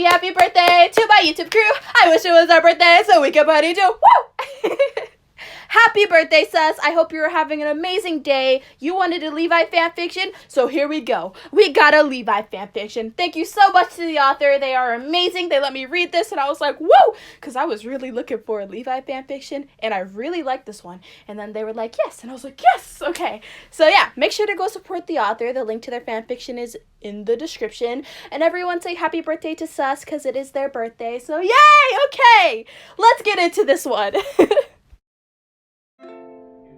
Happy birthday to my YouTube crew. I wish it was our birthday so we could party too. Woo! Happy birthday, sus. I hope you're having an amazing day. You wanted a Levi fanfiction, so here we go. We got a Levi fanfiction. Thank you so much to the author. They are amazing. They let me read this, and I was like, woo! Because I was really looking for a Levi fanfiction, and I really liked this one. And then they were like, yes. And I was like, yes! Okay. So yeah, make sure to go support the author. The link to their fanfiction is in the description. And everyone say happy birthday to sus, because it is their birthday. So yay! Okay! Let's get into this one.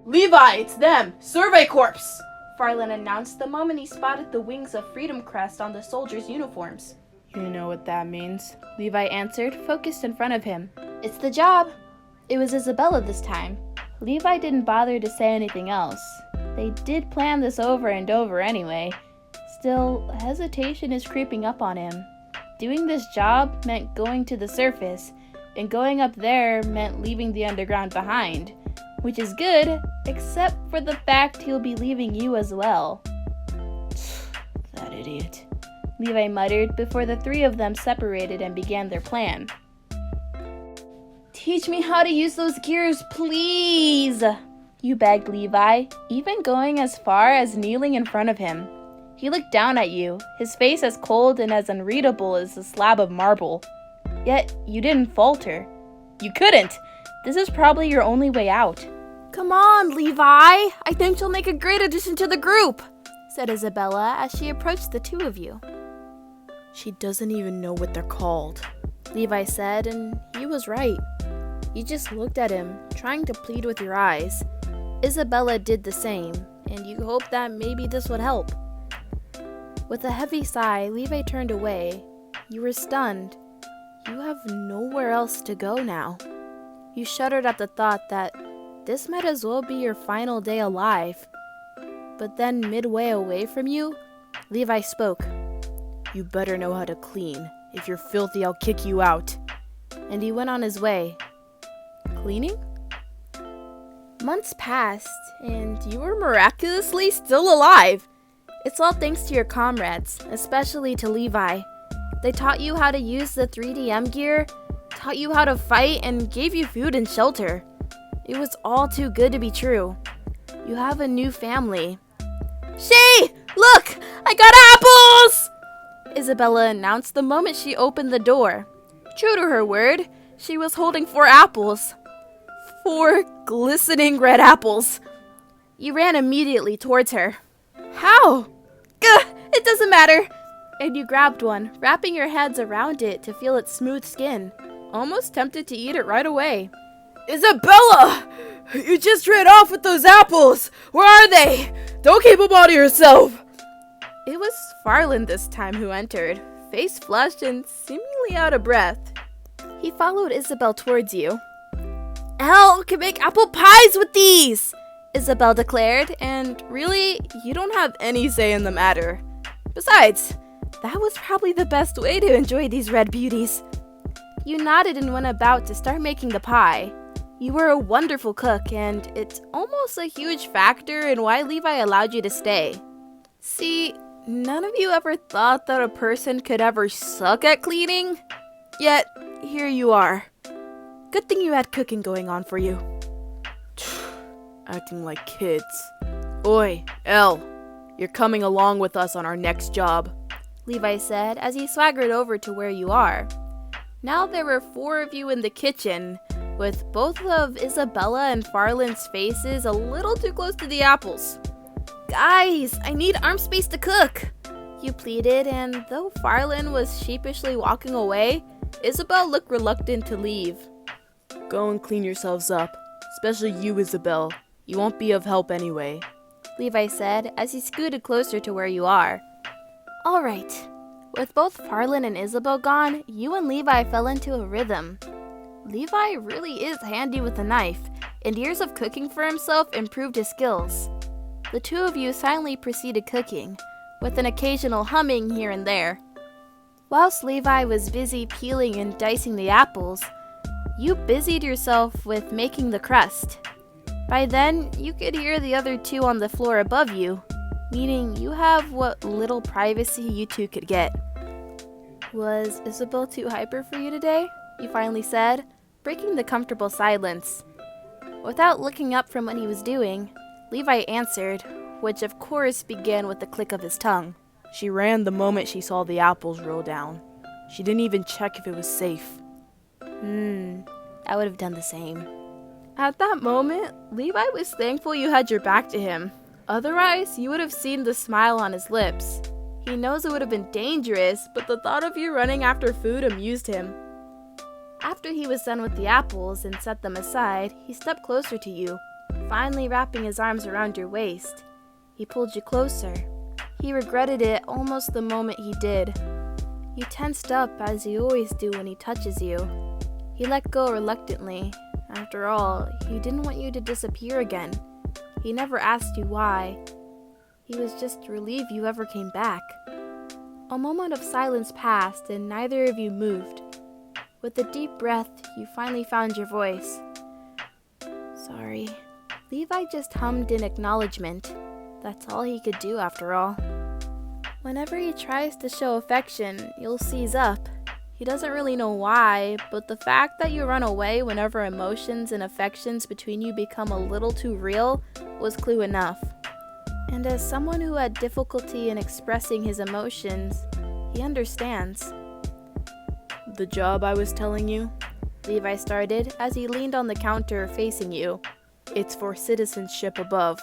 Levi, it's them! Survey Corps! Farland announced the moment he spotted the wings of Freedom Crest on the soldiers' uniforms. You know what that means, Levi answered, focused in front of him. It's the job. It was Isabella this time. Levi didn't bother to say anything else. They did plan this over and over anyway. Still, hesitation is creeping up on him. Doing this job meant going to the surface, and going up there meant leaving the underground behind. Which is good, except for the fact he'll be leaving you as well. That idiot, Levi muttered before the three of them separated and began their plan. Teach me how to use those gears, please, you begged Levi, even going as far as kneeling in front of him. He looked down at you, his face as cold and as unreadable as a slab of marble. Yet, you didn't falter. You couldn't! This is probably your only way out. Come on, Levi! I think you'll make a great addition to the group, said Isabella as she approached the two of you. She doesn't even know what they're called, Levi said, and he was right. You just looked at him, trying to plead with your eyes. Isabella did the same, and you hoped that maybe this would help. With a heavy sigh, Levi turned away. You were stunned. You have nowhere else to go now. You shuddered at the thought that this might as well be your final day alive. But then midway away from you, Levi spoke. You better know how to clean. If you're filthy, I'll kick you out. And he went on his way. Cleaning? Months passed, and you were miraculously still alive. It's all thanks to your comrades, especially to Levi. They taught you how to use the 3DM gear, taught you how to fight, and gave you food and shelter. It was all too good to be true. You have a new family. Shay! Look! I got apples! Isabella announced the moment she opened the door. True to her word, she was holding 4 apples. 4 glistening red apples. You ran immediately towards her. How? Gah! It doesn't matter! And you grabbed one, wrapping your hands around it to feel its smooth skin. Almost tempted to eat it right away. Isabella! You just ran off with those apples! Where are they? Don't keep them all to yourself! It was Farland this time who entered, face flushed and seemingly out of breath. He followed Isabel towards you. Elle can make apple pies with these! Isabel declared, and really, you don't have any say in the matter. Besides, that was probably the best way to enjoy these red beauties. You nodded and went about to start making the pie. You were a wonderful cook, and it's almost a huge factor in why Levi allowed you to stay. See, none of you ever thought that a person could ever suck at cleaning. Yet, here you are. Good thing you had cooking going on for you. Acting like kids. Oi, Elle, you're coming along with us on our next job, Levi said as he swaggered over to where you are. Now there were 4 of you in the kitchen, with both of Isabella and Farland's faces a little too close to the apples. Guys, I need arm space to cook, you pleaded, and though Farland was sheepishly walking away, Isabel looked reluctant to leave. Go and clean yourselves up, especially you, Isabel. You won't be of help anyway, Levi said as he scooted closer to where you are. All right. With both Farland and Isabel gone, you and Levi fell into a rhythm. Levi really is handy with a knife, and years of cooking for himself improved his skills. The two of you silently proceeded cooking, with an occasional humming here and there. Whilst Levi was busy peeling and dicing the apples, you busied yourself with making the crust. By then, you could hear the other 2 on the floor above you, meaning you have what little privacy you two could get. Was Isabel too hyper for you today? You finally said, breaking the comfortable silence. Without looking up from what he was doing, Levi answered, which of course began with the click of his tongue. She ran the moment she saw the apples roll down. She didn't even check if it was safe. I would have done the same. At that moment, Levi was thankful you had your back to him. Otherwise, you would have seen the smile on his lips. He knows it would have been dangerous, but the thought of you running after food amused him. After he was done with the apples and set them aside, he stepped closer to you, finally wrapping his arms around your waist. He pulled you closer. He regretted it almost the moment he did. You tensed up as you always do when he touches you. He let go reluctantly. After all, he didn't want you to disappear again. He never asked you why. He was just relieved you ever came back. A moment of silence passed and neither of you moved. With a deep breath, you finally found your voice. Sorry. Levi just hummed in acknowledgement. That's all he could do after all. Whenever he tries to show affection, you'll seize up. He doesn't really know why, but the fact that you run away whenever emotions and affections between you become a little too real was clue enough. And as someone who had difficulty in expressing his emotions, he understands. The job I was telling you? Levi started as he leaned on the counter facing you. It's for citizenship above.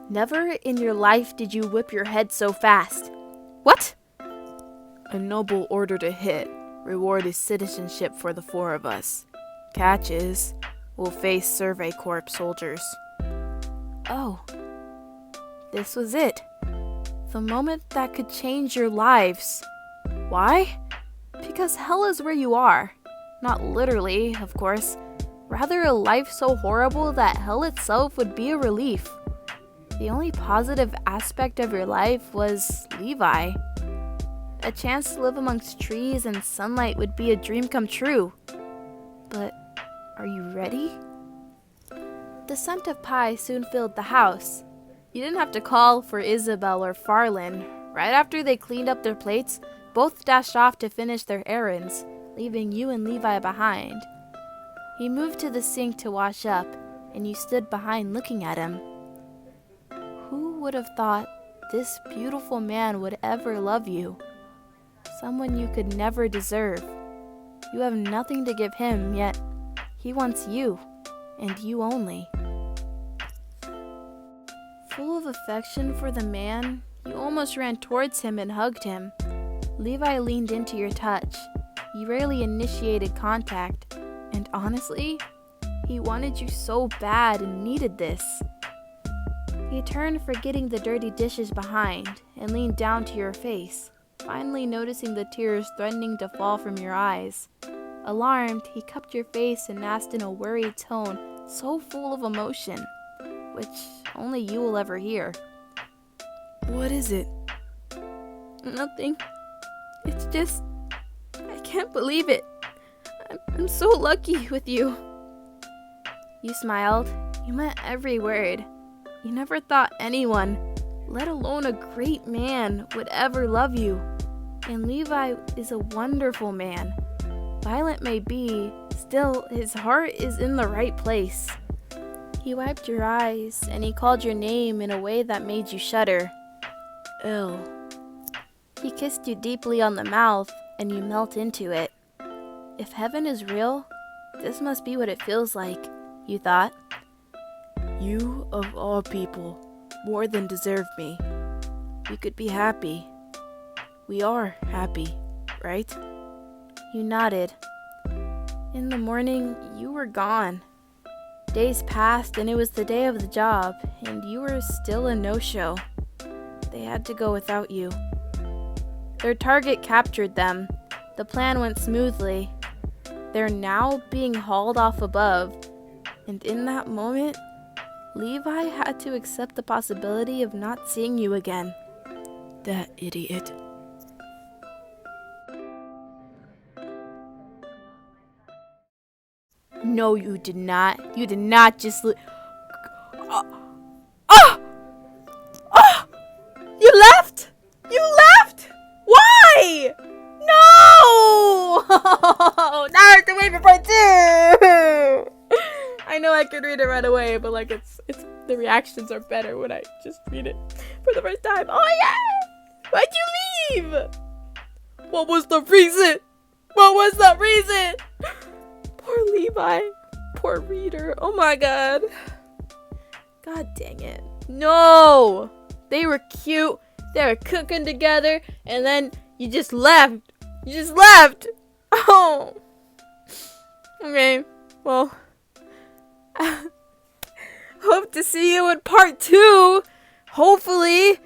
Never in your life did you whip your head so fast. What? A noble order to hit. Reward is citizenship for the four of us. Catch is, we'll face Survey Corps soldiers. Oh. This was it. The moment that could change your lives. Why? Because hell is where you are. Not literally, of course. Rather a life so horrible that hell itself would be a relief. The only positive aspect of your life was Levi. A chance to live amongst trees and sunlight would be a dream come true. But are you ready? The scent of pie soon filled the house. You didn't have to call for Isabel or Farland. Right after they cleaned up their plates, both dashed off to finish their errands, leaving you and Levi behind. He moved to the sink to wash up, and you stood behind looking at him. Who would have thought this beautiful man would ever love you? Someone you could never deserve. You have nothing to give him, yet he wants you, and you only. Full of affection for the man, you almost ran towards him and hugged him. Levi leaned into your touch. You rarely initiated contact, and honestly, he wanted you so bad and needed this. He turned, forgetting the dirty dishes behind, and leaned down to your face, finally noticing the tears threatening to fall from your eyes. Alarmed, he cupped your face and asked in a worried tone so full of emotion, which only you will ever hear. What is it? Nothing. It's just, I can't believe it. I'm so lucky with you. You smiled. You meant every word. You never thought anyone, let alone a great man, would ever love you. And Levi is a wonderful man. Violent may be, still his heart is in the right place. He wiped your eyes and he called your name in a way that made you shudder. Ill. He kissed you deeply on the mouth and you melt into it. If heaven is real, this must be what it feels like, you thought. You, of all people, more than deserve me. We could be happy. We are happy, right? You nodded. In the morning, you were gone. Days passed and it was the day of the job, and you were still a no-show. They had to go without you. Their target captured them. The plan went smoothly. They're now being hauled off above, and in that moment, Levi had to accept the possibility of not seeing you again. That idiot. No, you did not. You did not just You left! You left! Why? No! wait for part 2. I know I could read it right away, but like it's the reactions are better when I just read it for the first time. Oh my god! Why'd you leave? What was the reason? What was the reason? Poor Levi. Poor reader. Oh my god. God dang it. No! They were cute. They were cooking together, and then you just left. You just left. Oh. Okay. Well. Hope to see you in part 2. Hopefully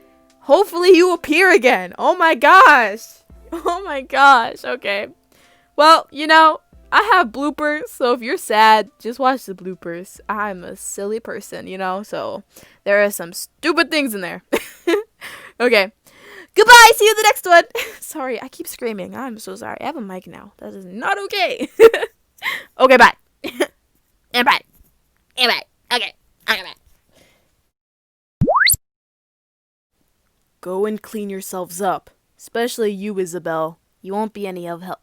you appear again. Oh my gosh. Oh my gosh. Okay. Well, you know, I have bloopers, so if you're sad, just watch the bloopers. I'm a silly person, you know, so there are some stupid things in there. Okay. Goodbye. See you in the next one. Sorry, I keep screaming. I'm so sorry. I have a mic now. That is not okay. Okay, bye. And bye. And bye. Okay. Okay, bye. Go and clean yourselves up. Especially you, Isabel. You won't be any of help.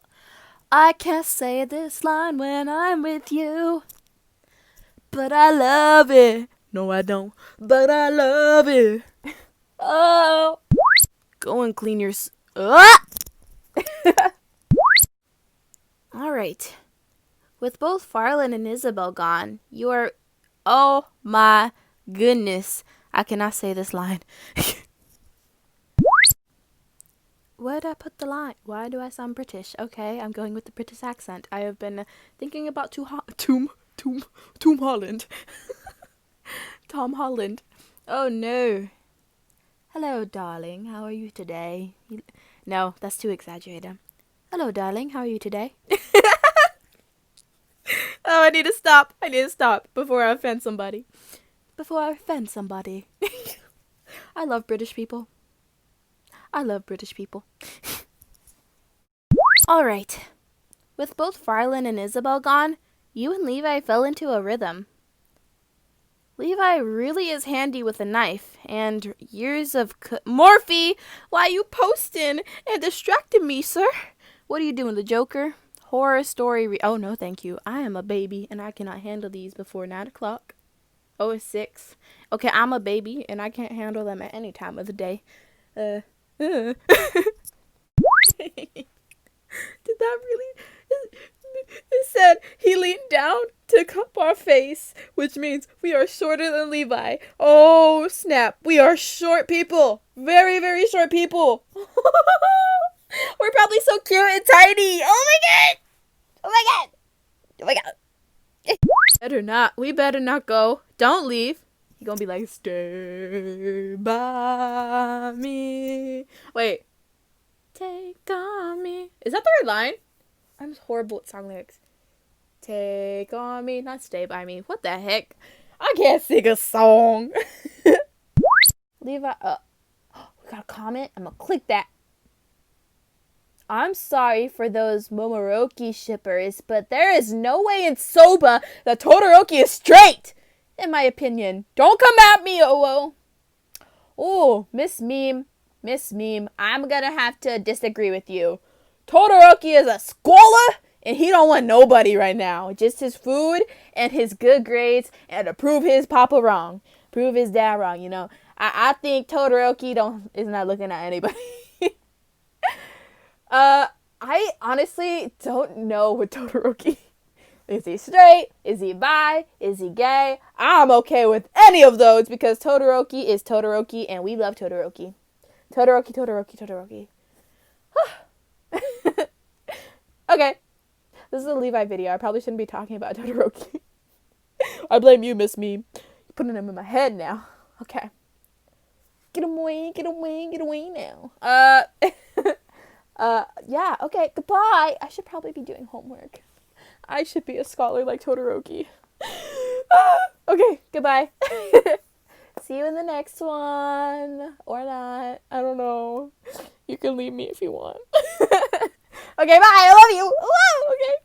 I can't say this line when I'm with you, but I love it. No, I don't, but I love it. Oh. Go and clean your... Alright. With both Farland and Isabel gone, you are... Oh my goodness. I cannot say this line. Where did I put the line? Why do I sound British? Okay, I'm going with the British accent. I have been thinking about Tom Holland. Tom Holland. Oh no. Hello, darling. How are you today? No, that's too exaggerated. Hello, darling. How are you today? Oh, I need to stop. I need to stop before I offend somebody. Before I offend somebody. I love British people. I love British people. Alright. With both Farland and Isabel gone, you and Levi fell into a rhythm. Levi really is handy with a knife, and years of Morphe, why you posting and distracting me, sir? What are you doing, the Joker? Horror story oh, no, thank you. I am a baby, and I cannot handle these before 9 o'clock. Oh, it's 6. Okay, I'm a baby, and I can't handle them at any time of the day. Did that really... It said he leaned down to cup our face, which means we are shorter than Levi. Oh, snap. We are short people. Very, very short people. We're probably so cute and tiny. Oh my god. Oh my god. Oh my god. Better not. We better not go. Don't leave. You're gonna be like, stay by me. Wait. Take on me. Is that the right line? I'm horrible at song lyrics. Take on me, not stay by me. What the heck? I can't sing a song. Levi, we got a comment. I'm gonna click that. I'm sorry for those Momoroki shippers, but there is no way in Soba that Todoroki is straight, in my opinion. Don't come at me, Owo. Oh, Miss Meme, I'm gonna have to disagree with you. Todoroki is a scholar, and he don't want nobody right now. Just his food and his good grades, and to prove his papa wrong. Prove his dad wrong, you know. I think Todoroki is not looking at anybody. I honestly don't know with Todoroki. Is he straight? Is he bi? Is he gay? I'm okay with any of those because Todoroki is Todoroki, and we love Todoroki. Todoroki. Okay. This is a Levi video. I probably shouldn't be talking about Todoroki. I blame you, Miss Meme. You're putting him in my head now. Okay. Get away now. Yeah, okay, goodbye. I should probably be doing homework. I should be a scholar like Todoroki. Okay, goodbye. See you in the next one. Or not. I don't know. You can leave me if you want. Okay, bye. I love you. Okay.